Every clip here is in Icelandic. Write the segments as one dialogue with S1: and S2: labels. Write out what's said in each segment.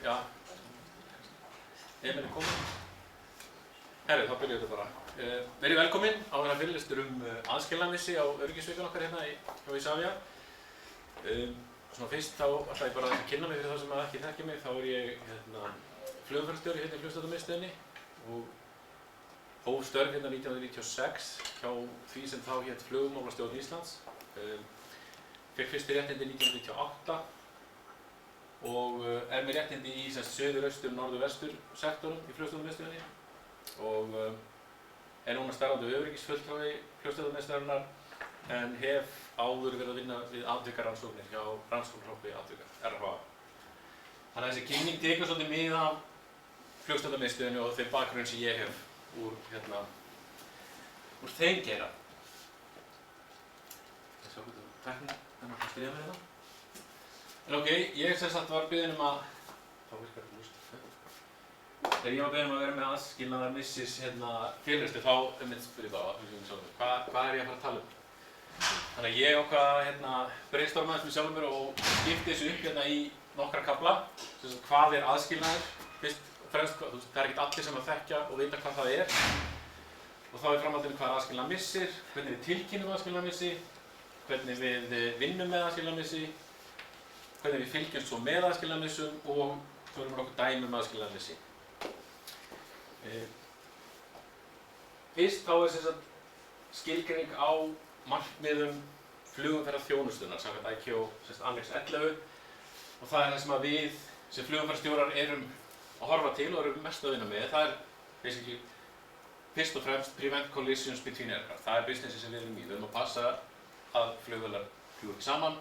S1: já. Emil komin. Herru, þá byrjum við þetta bara. Verið velkomin á þennan fyrirlestur aðskilnaðarmissi á öryggisvikunni okkar hérna hjá Isavia. Svona fyrst þá ætla ég bara að kynna mig fyrir þá sem ekki þekkja mig. Þá ég flugumferðarstjóri hérna í Flugstjórnarmiðstöðinni og hóf störf hérna 1996 hjá því sem þá hét Flugmálastjórn Íslands. Fékk fyrst réttindi 1998 og er með réttindi í söður, austur, norður, vestur sektorum í Flugstjórnarmiðstöðinni og er núna starfandi öryggisfulltrúi Flugstjórnarmiðstöðarinnar en hef áður verið að vinna við atvikarannsóknir hjá rannsóknarhópi atvika, RHA. Þannig að þessi kynning tekur svolítið mið af Flugstjórnarmiðstöðinni og þeim bakgrunn sem ég hef úr þeim geira. Ég sjá hvernig tæknin að stríða með þetta. En ok, ég sem sagt var beðinn að þá virkar þetta lúst. Þegar ég var beðinn að vera með aðskilnaðarmissis fyrirlestur þá spyr ég bara hvað er ég að fara að tala um? Þannig að ég ákvað brainstorma aðeins með sjálfum mér og skipti þessu upp í nokkra kafla. Hvað er aðskilnaður? Fyrst og fremst, það er ekkert allir sem að þekkja og vita hvað það er. Og þá í framhaldinu hvað er aðskilnaðarmissir, hvernig við tilkynnum aðskilnaðarmissi, hvernig við vinnum með aðskilnaðarmissi, hvernig við fylgjumst svo með aðskilnaðarmissum og svo erum við nokkuð dæmi um aðskilnaðarmissi. Fyrst þá er skilgreining á markmiðum flugumferðarþjónustunnar samkvæmt ICAO Annex 11 og það er það sem við sem flugumferðarstjórar erum að horfa til og erum mest að vinna með. Það er basically fyrst og fremst prevent collisions between aircraft. Það er businessi sem við erum í. Við erum að passa að flugvélar fljúga ekki saman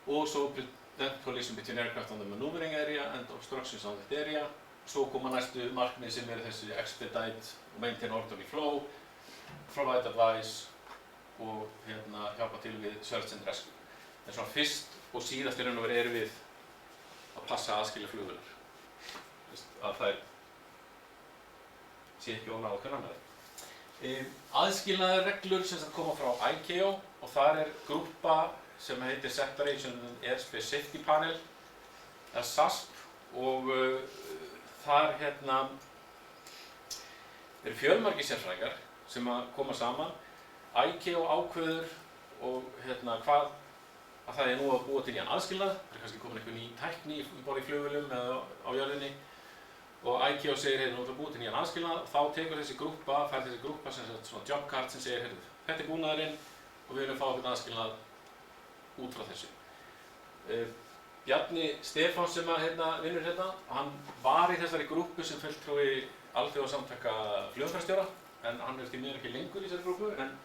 S1: og svo prevent collision between aircraft on the maneuvering area and obstructions on that area. Svo koma næstu markmið sem eru þessi expedite, maintain orderly flow, provide advice og hjálpa til við search and rescue. En svona fyrst og síðast í raun og veru erum við að passa að aðskilja flugvélar. Að þær sé ekki ofan á hver annarri. Aðskilnaðarreglur sem koma frá ICAO og þar er grúppa sem heitir Separation and Airspace Safety Panel, eða SASP og þar eru fjölmargir sérfræðingar sem að koma saman. ICAO ákveður og hvað að það er nú að búa til nýjan aðskilnað. Það er kannski komin eitthvað ný tækni bara í flugvélum eða á jörðinni og ICAO segir nú að búa til nýjan aðskilnað og þá tekur þessi grúppa, fær þessi grúppa svona job card sem segir þetta er búnaðurinn og við viljum fá einhvern aðskilnað út frá þessu. Bjarni Stefáns sem vinnur hann var í þessari grúppu sem fulltrúi alþjóðasamtaka flugumferðarstjóra en hann er því miður ekki lengur í þessari grúppu en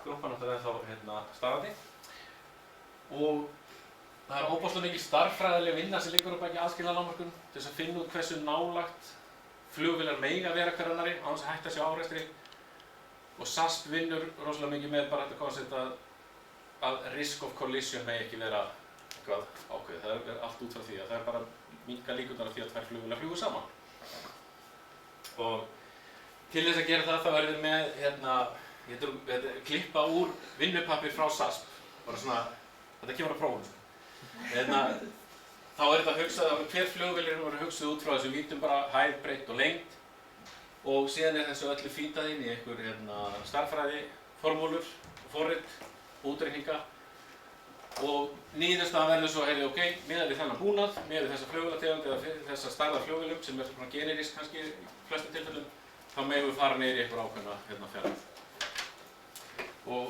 S1: grúppan er þá starfandi. Og það er óbáslega mikil starffræðileg vinna sem liggur á baki aðskilnaðarlágmörkum til þess að finna út hversu nálægt flugvélar mega vera hver annarri án þess að hætta sig á árekstri. Og SASP vinnur rosalega mikið með bara þetta konsept að risk of collision megi ekki vera eitthvað ákveðið. Það er allt út frá því að það er bara minnka líkurnar af því að tvær flugvélar fljúga saman. Og til þess að gera það þá erum við með klippa úr vinnupappír frá SASP. Bara svona, þetta kemur á prófunu. Þá er þetta hugsað að hver flugvél er hugsað út frá þessu vítum bara hæð, breidd og lengd og síðan er þessu öllu fítað inn í einhver stærðfræði, formúlur, forrit, útreikninga og niðurstaðan verður svo ok, miðað við þennan búnað, miðað við þessa flugvélategund eða þessa stærðar flugvélum sem er svona generisk kannski í flestum tilfellum, þá megum við fara niður í einhver ákveðna fjarlægð. Og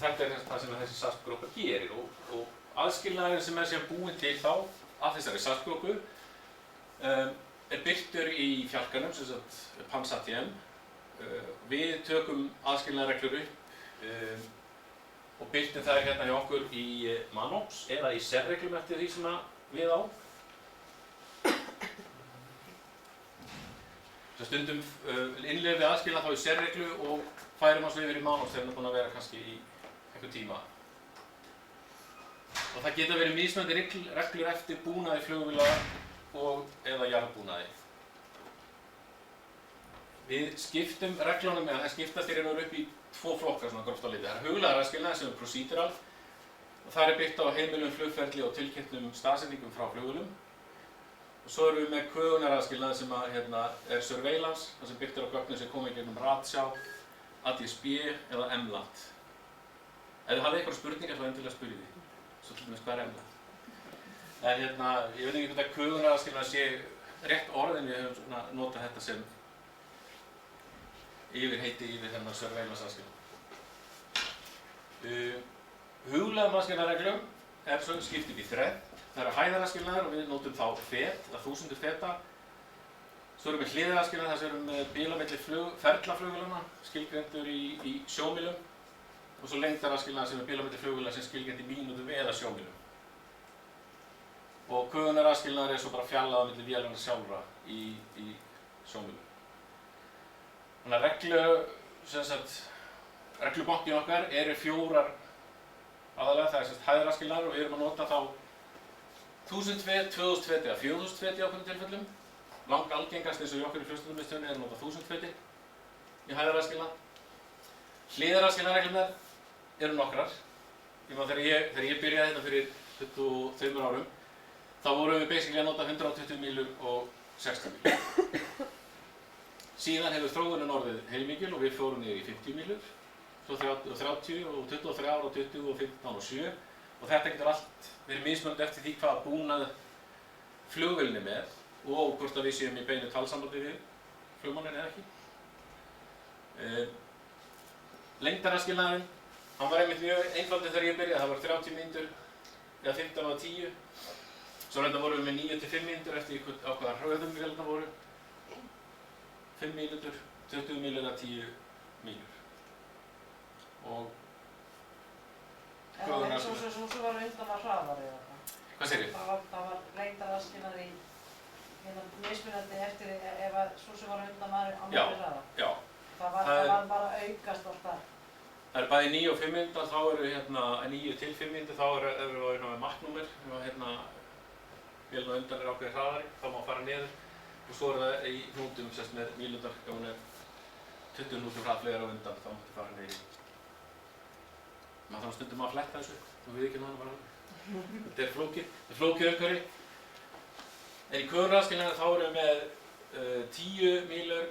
S1: þetta er það sem þessi SASP-grúppa gerir og aðskilnaðurinn sem er síðan búinn til þá af þessari SASP-grúppu er birtur í fjarkanum, sem sagt PAN-SATM. Við tökum aðskilnaðarreglur upp og birtum þær hjá okkur í MANOPS eða í sérreglum eftir því sem við á. Stundum innleiðum við aðskilnað þá í sérreglu og færum hans yfir í MANOPS þegar hann er búinn að vera kannski í einhver tíma. Og það geta verið mismunandi reglur eftir búnaði flugvéla og eða jarðbúnaði. Við skiptum reglunum, eða það skiptast í raun og veru upp í tvo flokkar svona gróft á litið. Það er huglægar aðskilnaður sem er procedural og það er byggt á heimilum flugferli og tilkynntum staðsetningum frá flugvélum. Svo erum við með kögunaraðskilnað sem er surveillance, það sem byggt á gögnum sem koma í gegnum ratsjá, ADSB eða MLAT. Ef þið hafið einhverja spurningar þá endilega spyrjið því. Svo til dæmis hvað er MLAT? En ég veit ekki hvort að kögunaraðskilnað sé rétt orð en við höfum notað þetta sem yfirheiti yfir þennan surveillance aðskilnað. Huglaðamaðskilnaðarreglum er svo skipt upp í þrennt. Það eru hæðaraðskilnaðar og við notum þá fet, það 1000 feta. Svo erum við hliðaraðskilnaðar þar sem erum við bil á milli ferlaflugvélanna, skilgreindur í sjómílum. Og svo lengdaraðskilnaðar sem er bil á milli flugvéla sem skilgreind í mínútum eða sjómílum. Og kögunaraðskilnaðar er svo bara fjallað á milli vélanna sjálfra í sjómílum. Þannig að reglubankinn okkar eru 4 aðalega, það er hæðaraðskilnaðar og við erum að nota þá 1000 fet, 2000 fet eða 4000 fet í ákveðnum tilfellum. Langt algengast eins og í okkur í flugstjórnumiðstöðinni er að nota 1000 feti í hæðaraðskilnað. Hliðaraðskilnaðarreglurnar eru nokkrar. Þegar ég byrjaði þetta fyrir 22 árum, þá vorum við basically að nota 120 mílur og 60 mílur. Síðan hefur þróunin orðið heilmikil og við fórum niður í 50 mílur, svo 30 og 23 og 20 og 15 og 7 og þetta getur allt verið mismunandi eftir því hvaða búnað flugvélin er með og hvort að við séum í beinu talsambandi við flugmanninn eða ekki. Lengdaraðskilnaðurinn, hann var einmitt mjög einfaldur þegar ég byrjaði, það var 30 mínútur eða 15 og 10. Svo reynda vorum við með 9 til 5 mínútur eftir á hvaða hröðum vélina voru. 5 mínútur, 20 mílur eða 10 mílur. Og
S2: En eins og svo var undan var hraðar eða hvað?
S1: Hvað segir þið?
S2: Það var lengdaraðskilnaður í mismunandi eftir ef að svo sem var undan var á meiri hraða?
S1: Já.
S2: Það var bara aukast alltaf?
S1: Það eru bæði 9 og 5 mínútur, þá eru 9 til 5 mínútur, þá eru við með marknúmer, vélina undan er ákveðið hraðari, þá má fara niður. Og svo er það í hnútum með mílundar, ef hún er 20 hnútum hraðflegar á undan, þá máttu fara niður. Maður þarf stundum að fletta þessu, þú við ekki náttúrulega bara. Þetta er flókið umhverfi. En í kögunaraðskilnaði þá erum við með 10 mílur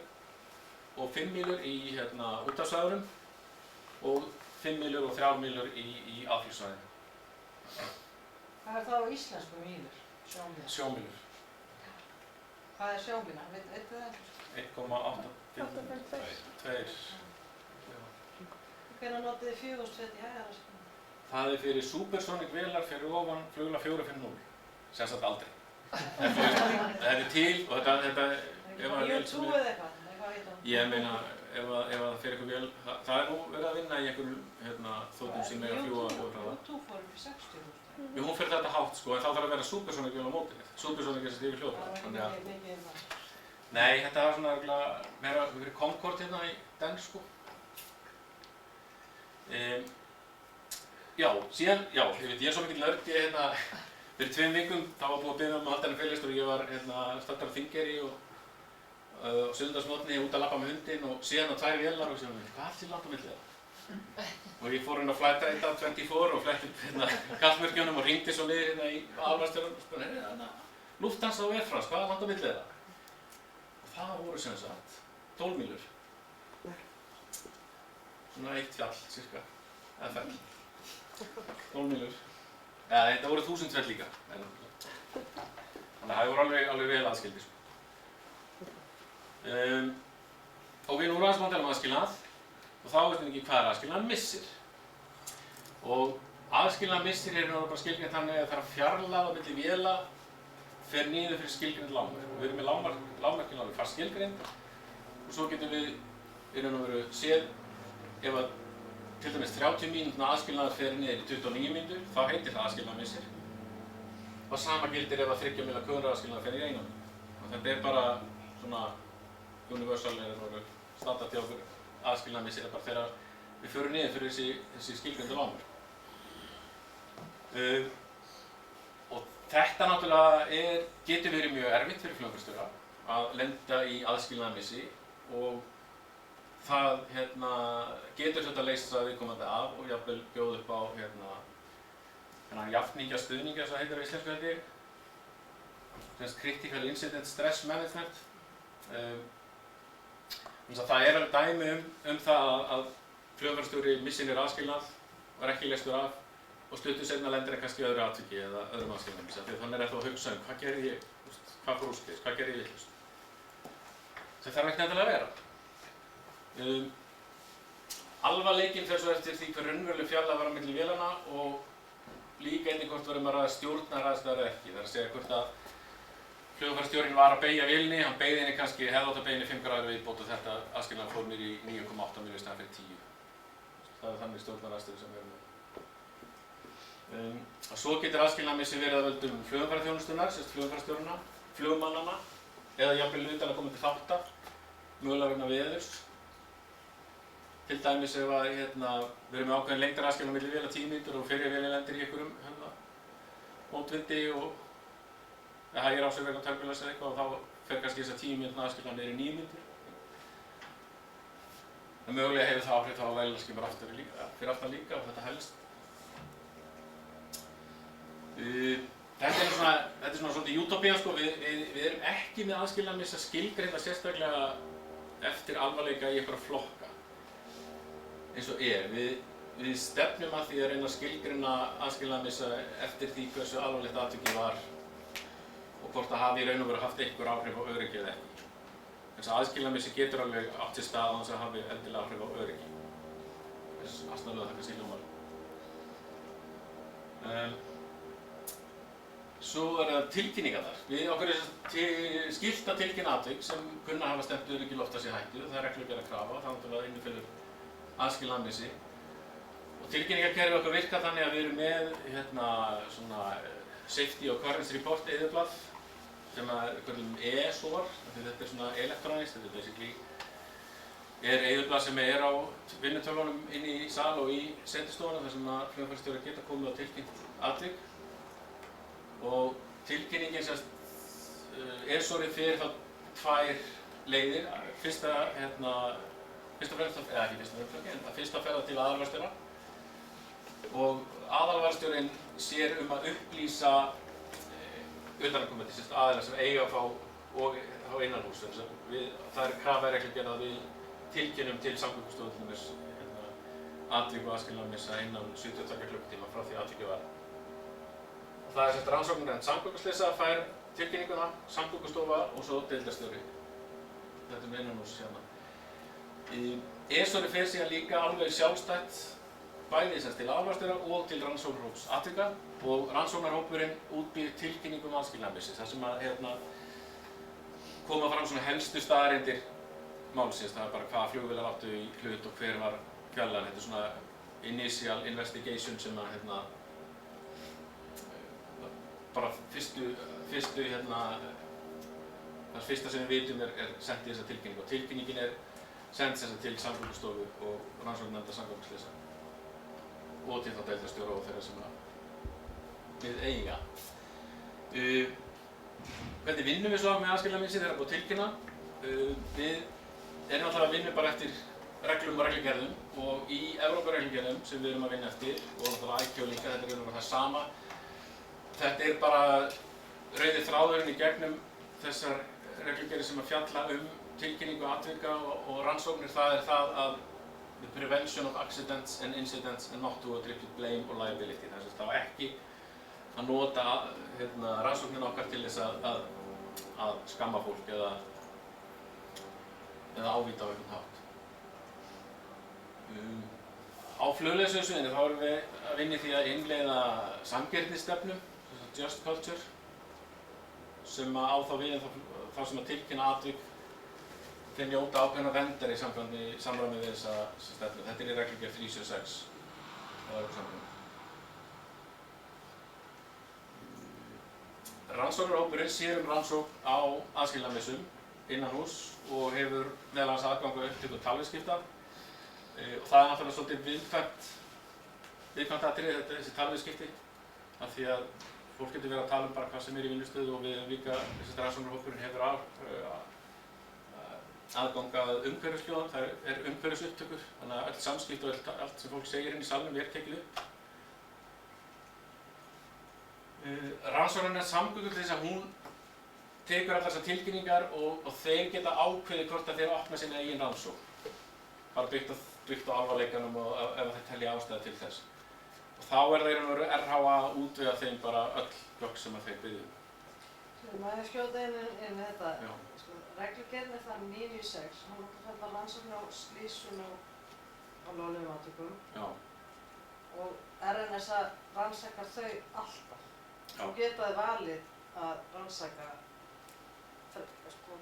S1: og 5 mílur í úthafssvæðunum og 5 mílur og 3 mílur í aðflugsvæðinu.
S2: Hvað er það á íslensku mílur?
S1: Sjómílur.
S2: Hvað er sjómíla? Veitu það?
S1: 1,852.
S2: Hvenær notið þið 4000 fet í hæðaraðskilnaði?
S1: Það er fyrir supersonic vélar fyrir ofan flugvél 450. Sem sagt aldrei. Þetta er til og þetta
S2: U2 eða eitthvað?
S1: Ég meina, ef það fyrir eitthvað vél, það er nú verið að vinna í einhverjum þotum sem mega fljúga hraða.
S2: U2 fór upp í 60.000.
S1: Jú, hún fyrir þetta hátt sko, en þá þarf að vera supersonic vél á mótið. Supersonic er sem yfir hljóðar.
S2: Það var ekki mikið um það.
S1: Nei, þetta var svona meira fyrir Concorde í den sko. Síðan, ég er svo mikill nörd, fyrir 2 vikum, þá var búið að biðja um að halda henni fyrirlestur og ég var staddur á Þingeyri og sunnudagsmorgni út að labba með hundinn og síðan á 2 vélar og sem hvað er til langt á milli það? Og ég fór á Flight Radar 24 og fletti upp kallmörkjunum og hringdi svo niður í aðalvarðstjórann og spurði, Lufthansa og Air France, hvað er langt á milli það? Og það voru sem sagt 12 mílur. Svona 1 fjall, cirka, eða fell. 12 mílur. Eða þetta voru 1000 fell líka. Þannig að það voru alveg vel aðskildi sko. Og við nú erum aðeins að aðskilnað og þá veitum við ekki hvað er aðskilnað missir. Og aðskilnað missir er bara skilgreind þannig að það er að fjarlægð á milli véla fer niður fyrir skilgreind lágmörk. Við erum með lágmörkin alveg fast skilgreind og svo getum við séð ef að til dæmis 30 mínútna aðskilnaður fer niður í 29 mínútur, þá heitir það aðskilnað missir. Og sama gildir ef að 30 mílna kögunaraðskilnaður fer í 1 mínútu. Og þetta er bara svona universal eða standard hjá okkur aðskilnað missir bara þegar við förum niður fyrir þessi skilgreindu lágmörk. Og þetta náttúrulega getur verið mjög erfitt fyrir flugumferðarstjóra að lenda í aðskilnaðarmissi og það getur þetta leyst það viðkomandi af og jafnvel bjóð upp á jafningja stuðningi eins og heitir á íslensku held ég. Critical Incident Stress Management. Það er alveg dæmi það að flugumferðarstjóri missir niður aðskilnað, var ekki leystur af og stuttu seinna lendir hann kannski í öðru atviki eða öðrum aðskilnaði. Þannig er það að hugsa hvað gerði ég, hvað fór úrskeiðis, hvað gerði ég vitlaust. Það þarf ekki nefnilega að vera. Alvarleikinn fer svo eftir því hver raunveruleg fjarlægð var á milli vélanna og líka einnig hvort var að ræða stjórnaraðstæður eða ekki. Það er að segja hvort að flugumferðarstjórinn var að beygja vélni, hann beygði henni kannski, hefði átt að beygja henni 5 gráður viðbót og þetta aðskilnaður fór niður í 9,8 mil í staðinn fyrir 10. Það er þannig stjórnaraðstæður sem við erum með. Svo getur aðskilnaðarmissi verið að völdum flugumferðarþjónustunnar, flugumferðarstjórana, flugmannanna eða jafnvel utan að koma til þátta, mögulega vegna veðurs. Til dæmis ef að við erum með ákveðin lengdaraðskilnað milli véla 10 mínútur og fyrir vélin lendir í einhverjum mótvindi og hægir á sig vegna turbulence eða eitthvað og þá fer kannski þess að 10 mínútna aðskilnað niður í 9 mínútur. En mögulega hefur það áhrif þá að vélarskimur fyrir aftan líka og þetta helst. Þetta er svona svolítið utopía sko, við erum ekki með aðskilnaðarmissa skilgreinda sérstaklega eftir alvarleika í einhverja flokka eins og við stefnum að því að reyna að skilgreina aðskilnaðarmissa eftir því hversu alvarlegt atvikið var og hvort það hafi í raun og veru haft einhver áhrif á öryggi eða ekki. Þess að aðskilnaðarmissi getur alveg átt sér stað án þess að hafi endilega áhrif á öryggi. Þess aðsnaðlega það kannski hljómar. Svo það tilkynningarnar. Okkur er skylt að tilkynna atvik sem kunna hafa stefnt öryggi lofts í hættu. Það er reglugerð krafa, það náttúrulega innifelur aðskilnaðarmissi. Og tilkynningarkerfið okkar virkar þannig að við erum með svona Safety Occurrence Report eyðublað sem við köllum ESOR, þetta er svona elektrónískt, þetta er eyðublað sem er á vinnutölvunum inn í sal og í sendistofunum þar sem að flugumferðarstjórar geta komið á tilkynnt atvik. Og tilkynningin ESOR-ið fyrir þá 2 leiðir. Fyrst að ferða til aðalvarðstjóra og aðalvarðstjórinn sér að upplýsa utanaðkomandi aðila sem eiga að fá og á innanhús. Það er krafa reglugerð að við tilkynnum til Samgöngustofu atvik og aðskilnaðarmissa innan 72 klukkutíma frá því að atvikið var. Það er rannsóknarnefnd samgönguslysa fær tilkynninguna, Samgöngustofa og svo deildarstjóri. Þetta er með innanhús hérna. ESOR-ið fer síðan líka alveg sjálfstætt bæði til aðalvarðstjóra og til rannsóknarhóps atvika og rannsóknarhópurinn útbýr tilkynningu aðskilnaðarmissi þar sem að koma fram svona helstu staðreyndir málsins. Það er bara hvaða flugvélar áttu í hlut og hver var fjarlægðin. Þetta er svona initial investigation sem að bara það fyrsta sem við vitum er sent í þessa tilkynningu og tilkynningin er send til Samgöngustofu og rannsóknarnefndar samgönguslysa og til þá deildarstjóra og þeirra sem við eiga. Hvernig vinnum við svo með aðskilnaðarmissi þegar búið að tilkynna? Við erum alltaf að vinna bara eftir reglum og reglugerðum og í Evrópureglugerðum sem við erum að vinna eftir og náttúrulega ICAO líka, þetta er það sama. Þetta er bara rauði þráðurinn í gegnum þessar reglugerðir sem að fjalla tilkynningu atvika og rannsóknir. Það er það að the prevention of accidents and incidents and not to attribute blame or liability. Þess að það var ekki að nota rannsóknina okkar til þess að skamma fólk eða ávíta á einhvern hátt. Á flugleiðsögusviðinu þá erum við að vinna í því að innleiða samkeppnisstefnu, Just Culture, sem á þá við þá sem að tilkynna atvik þeir njóta ákveðna verndar í samræmi við þessa stefnu. Þetta er í reglugerð 376 á Evrópusambandinu. Rannsóknarhópurinn sér rannsókn á aðskilnaðarmissum innanhús og hefur meðal annars aðgang að upptöku talviðskipta. Og það er náttúrulega svolítið viðkvæmt atriði þessi talviðskipti af því að fólk getur verið að tala bara hvað sem er í vinnustöðu og við líka þessi rannsóknarhópurinn hefur aðgang að umhverfishljóðan, það er umhverfisupptökur, þannig að öll samskipti og allt sem fólk segir inn í salnum er tekið upp. Rannsóknarnefnd samgöngur til þess að hún tekur allar þessar tilkynningar og þeir geta ákveðið hvort að þeir opna sína eigin rannsókn. Bara byggt á alvarleikanum og ef þeir telja ástæðu til þess. Og þá það í raun og veru RH að útvega þeim bara öll gögn sem að þeir biðja.
S2: Maður skjóta inn þetta, sko, reglugerðin það 96, hún fjallar rannsókn á slysum á löglegum atvikum.
S1: Já.
S2: Og RNSA rannsakar þau alltaf. Þú getaði valið að rannsaka sko,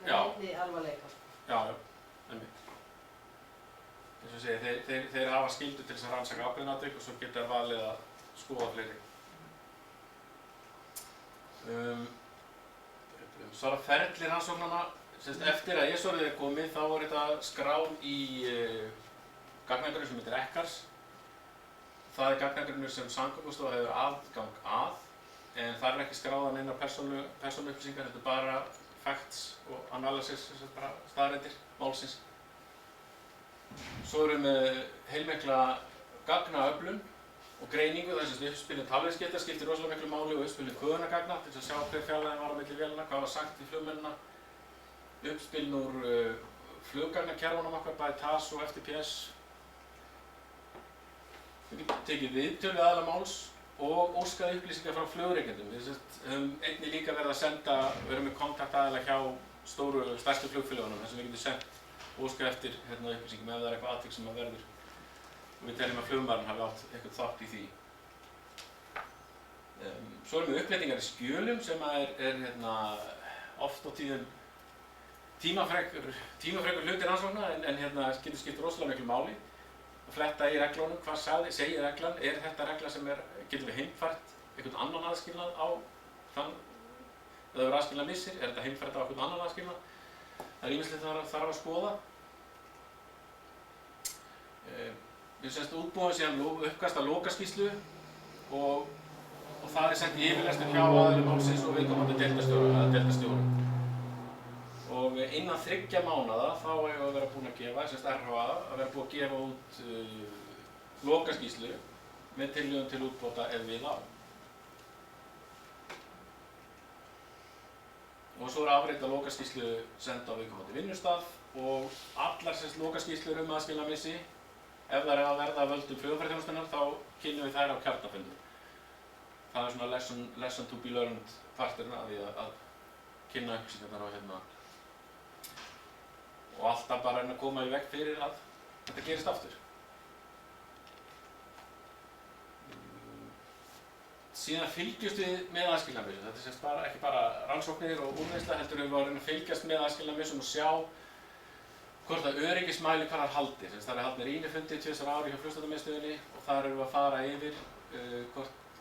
S2: með minni alvarleika.
S1: Já, einmitt. Eins og segi, þeir hafa skyldu til þess að rannsaka ákveðin atvik og svo geta valið að skoða fleiri. Svo er það ferli rannsóknanna, eftir að ESORið er komið þá er þetta skráð í gagnagrunn sem heitir ECCARS. Það er gagnagrunnur sem Samgöngustofa hefur aðgang að, en það er ekki skráðan einar persónuupplýsingar, þetta er bara facts og analysis, bara staðreyndir málsins. Svo erum við heilmikla gagnaöflun og greiningu, þess að uppspilin talviðskeyta skiptir rosalega miklu máli og uppspilin köfunargagna til að sjá hver fjarlægðin var á milli vélanna, hvað var sagt í flugmennina, uppspilin úr fluggagnakerfunum okkar, bæði TAS og FTPS. Við getum tekið viðtöl við aðila máls og óskað upplýsingar frá flugrekendum. Við höfum einnig líka verið að senda, við erum með kontaktaðila hjá stærstu flugfélagunum, þess að við getum sendt og óskað eftir upplýsingum ef það er eitthvað atvik sem að verður. Og við teljum að flugmaðurinn hafi átt eitthvað þátt í því. Svo erum við uppleitingar í skjölum sem er oft á tíðum tímafrekur hluti rannsókna en getur skipt rosalega miklu máli. Að fletta í reglunum, hvað segir reglan, þetta regla sem getur við heimfært einhvern annan aðskilnað á þann, ef það er aðskilnað missir, þetta heimfært á einhvern annan aðskilnað. Það er ýmislegt þarf að skoða. Við útbúum síðan uppkast að lokaskýrslu og það er sent í yfirlestur hjá aðilum málsins og viðkomandi deildarstjórum. Og innan 3 mánaða þá eigum við að vera búin að gefa, RH að vera búin að gefa út lokaskýrslu með tillögum til útbóta ef við á. Og svo er afrita lokaskýrslu send á viðkomandi vinnustað og allar lokaskýrslur aðskilnað ef það er að verða völdum flugumferðarþjónustunnar þá kynnum við þær á kjarnafundum. Það er svona lesson to be learned parturinn af því að kynna upplýsingarnar og alltaf bara að koma í veg fyrir að þetta gerist aftur. Síðan fylgjumst við með aðskilnaðarmissum. Þetta er ekki bara rannsóknir og úrvinnsla, heldur við að fylgjast með aðskilnaðarmissum og sjá hvort að öryggismælikvarðar haldi. Það er haldnir rýnifundir 2 ári hjá flugstjórnarmiðstöðinni og þar erum við að fara yfir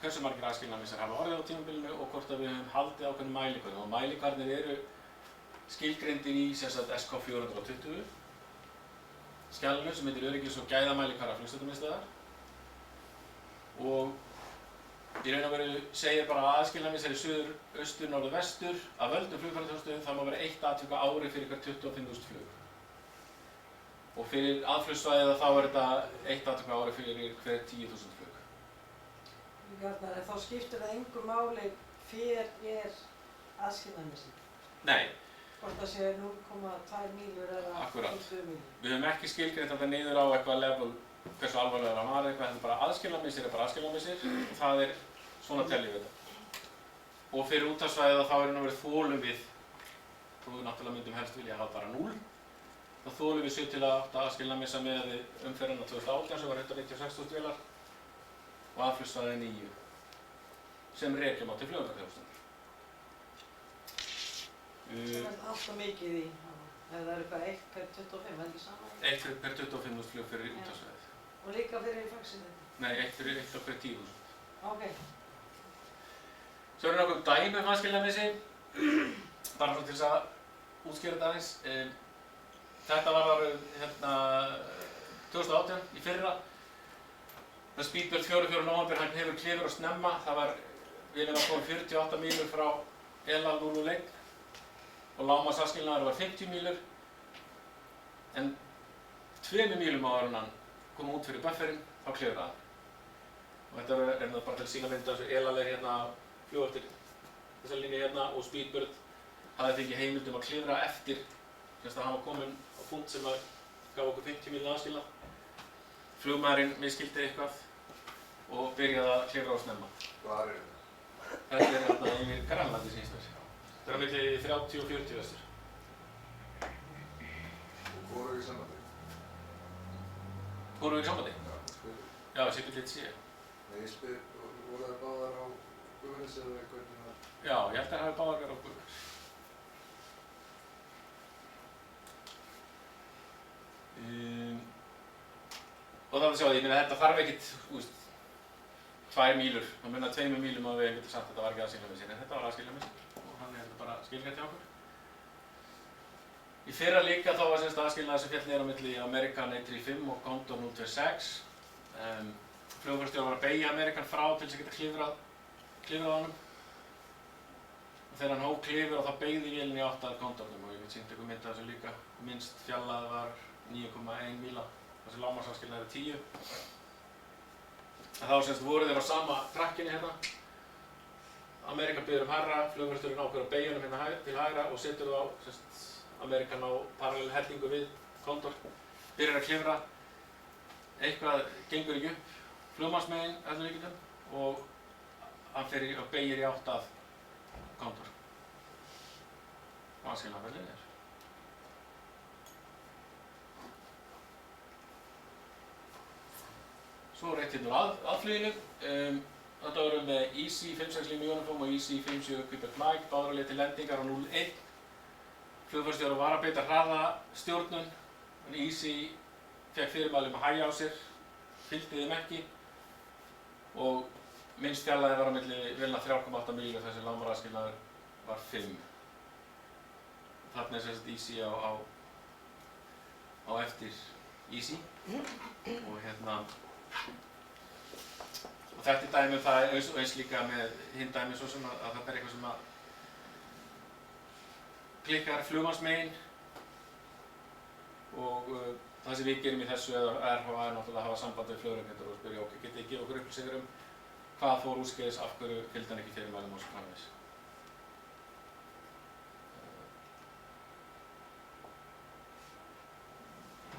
S1: hversu margir aðskilnaðarmissar hafa orðið á tímabilinu og hvort að við höfum haldið ákveðnum mælikvarðum. Og mælikvarðir eru skilgreindir í SK 420 skjalinu sem heitir öryggis- og gæðamælikvarðar flugstjórnarmiðstöðvar. Og í raun og veru segir bara að aðskilnaðarmissar í suður, austur, norður, vestur af völdum flugferðarþjónustustöðum það má vera 1 atvik á ári fyrir hver 25.000 flug. Og fyrir aðflugsvæðið þá er þetta 1 atvik á ári fyrir hver 10.000 flug.
S2: Þá skiptir það engu máli hver aðskilnaðarmissinn?
S1: Nei.
S2: Hvort það sé 0,2 mílur eða 2 mílur?
S1: Við höfum ekki skilgreint þetta niður á eitthvað level hversu alvarlega það var eitthvað, þetta er bara aðskilnaðarmissir bara aðskilnaðarmissir og það er svona teljum við þetta. Og fyrir úthafsvæðið þá er verið þolum við, og við náttúrulega myndum helst vilja hafa bara 0. Það þolum við 7 til 8 aðskilnaðarmissa með umferðina 2018 sem var 196.000 vélar og aðflugsvæðið 9 sem rekjum á til flugumferðarþjónustunnar.
S2: Það er alltaf mikið í, ef það er eitthvað 1 per 25, er ekki sama?
S1: 1 per 25.000 flug fyrir úthafsvæðið.
S2: Og líka fyrir fagsinni?
S1: Nei, 1 fyrir 1 per 10.000.
S2: Ok.
S1: Svo eru nokkuð dæmi aðskilnaðarmissi, bara til þess að útskýra þetta aðeins. Þetta var árið 2018 í fyrra. Það Speedbird 4 nóvember, hann hefur klifur og snemma. Vélinn var komin 48 mílur frá ELA Lululeik og lágmarksaðskilnaður var 50 mílur. En 2 mílum áður en hann kom út fyrir bufferinn, þá klifraði hann. Og þetta er bara til að sýna mynd af þessu ELA-leir fljóð eftir þessa línu og Speedbird hafði fengið heimildum að klifra eftir, þess að hann var kominn á punkt sem að gaf okkur 50 mílna aðskilnað. Flugmaðurinn misskildi eitthvað og byrjaði að klifra á snemma.
S3: Hvar er
S1: þetta? Þetta er þarna yfir Grænlandi síns vegar. Þetta er á milli 30 og 40 vestur.
S3: Og hvorug í sambandi?
S1: Hvorug í sambandi?
S3: Já, spyrir.
S1: Já, Sigurd lit sé.
S3: Nei, ég spyr, voru það báðar á Guðmunds eða hvernig það?
S1: Já, ég held að það hafi báðar verið á Guðmunds. Og þannig að sjá því, ég meina þetta þarf ekkert, þú veist, 2 mílur. Það munar 2 mílum að við getum sagt að þetta var ekki aðskilja með sér, en þetta var aðskilja með sér. Og hann er bara skilgrætt hjá okkur. Í fyrra líka þá var semst aðskilnaður sem féll niður á milli American 135 og Condor 026. Flugfarstjóri var að beygja American frá til þess að geta klifrað á honum. Og þegar hann hóf klifur og þá beygði vélinn í átt að Condornum og ég get sýnt ykkur mynd af þessu líka. Minnst fjallað var 9,1 míla, þessi lágmarksaðskilnaður er 10. Þá semst voru þeir á sama trakkinni hérna. American biður hærra, flugfarstjórinn ákveður að beygja honum hérna til hægra og setur þá semst American á parallel hellingu við Condor. Byrjar að klifra, eitthvað gengur ekki upp flugmannsmegin öllum líkindum og hann fer og beygir í átt að Condor. Og hann skilnaði vel niður. Svo reitt hérna úr aðfluginu. Þetta vorum með Easy 56 Lima Uniform og Easy 57 Quebec Mike, báðar á leið til lendingar á 01. Flugfarstjóri var að beita hraðastjórnun, en Easy fékk fyrirmæli að hægja á sér, fylgdi þeim ekki og minnst fjarlægðin var á milli vélna 3,8 míl og þessi lágmarksaðskilnaður var 5. Þarna er semst Easy á eftir Easy og og þetta er dæmi um það eins líka með hinn dæmi svo sem að þetta er eitthvað sem að klikkar flugmannsmegin og það sem við gerum í þessu eða RHA er náttúrulega að hafa samband við flugrekendur og spyrja okkur, getið þið gefa okkur upplýsingar hvað fór úrskeiðis, af hverju fylgdi hann ekki fyrirmælum og svo framvegis.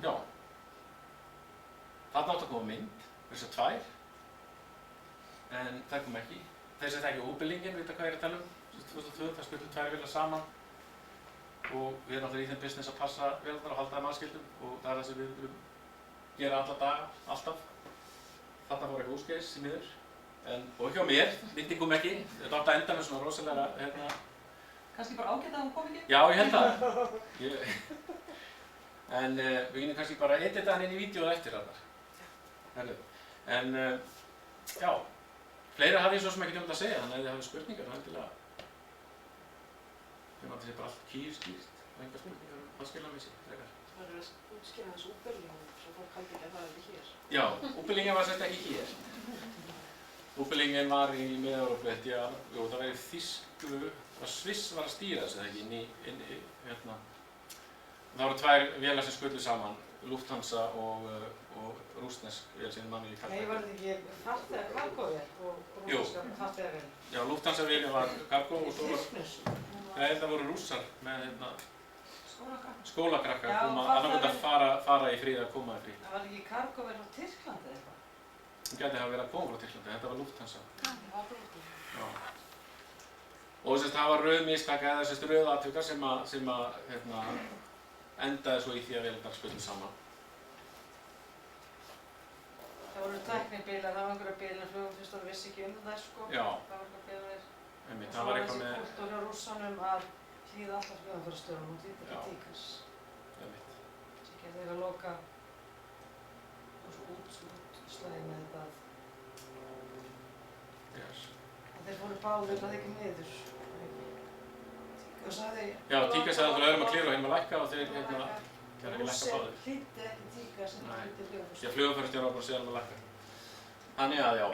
S1: Já, þarna átti að koma mynd, þessar 2, en það kom ekki. Þeir sem þekkja Úbelingin vita hvað ég er að tala um. 2002, það skullu 2 vélar saman og við erum náttúrulega í þeim business að passa vélarnar og halda þeim aðskildum og það er það sem við viljum gera alla daga, alltaf. Þarna fór eitthvað úrskeiðis í miður, og hjá mér, myndin kom ekki. Þetta átti að enda með svona rosalega
S2: Kannski bara ágætt að hún kom ekki?
S1: Já, ég held það. En við getum kannski bara edita hann inn í vídeóið eftir þarna. En já, fleira hafði ég svo sem ekkert um þetta að segja, þannig að ef þið hafið spurningar, þá endilega. Þannig að þetta sé bara allt kýrskýrt og engar spurningar aðskilnaðmessi, frekar.
S2: Það er að útskýra þessu Úbelingin, svo fólk haldi ekki að það er ekki hér.
S1: Já, Úbelingin var sett ekki hér. Úbelingin var í Mið-Evrópu, held ég að, jú, það var í Þýsku, Sviss var að stýra þessu, ekki, hérna. Það voru 2 vélar sem skullu saman, Lufthansa og rússnesk vél sem manni í Karlsberg.
S2: Nei, var þetta ekki farþega kargóvél og rússneska farþegavél?
S1: Já, Lufthansa vélin var kargó og svo var...
S2: Business?
S1: Nei, það voru rússar með skólakrakka
S2: Já,
S1: að annarkvæmt að fara í frí eða koma í frí.
S2: Það var ekki kargóvél frá Tyrklandi eða eitthvað?
S1: Það gæti hafa verið að koma frá Tyrklandi, þetta var Lufthansa.
S2: Það var brútið.
S1: Já. Og það var rauð mistaka eða rauð atvikar sem endaði svo í því að vélarnar skullu saman.
S2: Það voru tæknibilar, það var einhverja bilar flugum fyrst og vissi ekki það sko.
S1: Já.
S2: Það var eitthvað bilar.
S1: Það var eitthvað með...
S2: Og svo var þessi kultúr hjá rússanum að hlýða alltaf flugumfærastjórnum og hlýta ekki tíkars. Þessi gerði þeir að loka og svo útslæði með þetta að... að þeir fóru báðir að ekki niður. Tíka sagði...
S1: Já, Tíka sagði að þú lögum að klifra og hinn var lækka og þeir ekki lækka báðir.
S2: Rússir hlýtti ekki Tíka sem hlýtti flugumfærastjórnum.
S1: Já, flugumfærastjórnum var bara síðan að lækka. Þannig að já,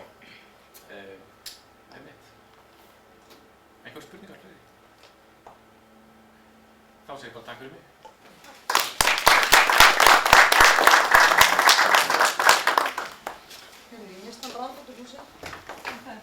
S1: einhver spurningar fleiri? Þá segir ég bara takk fyrir mig.
S2: Ég mistan brandbóttur húsið.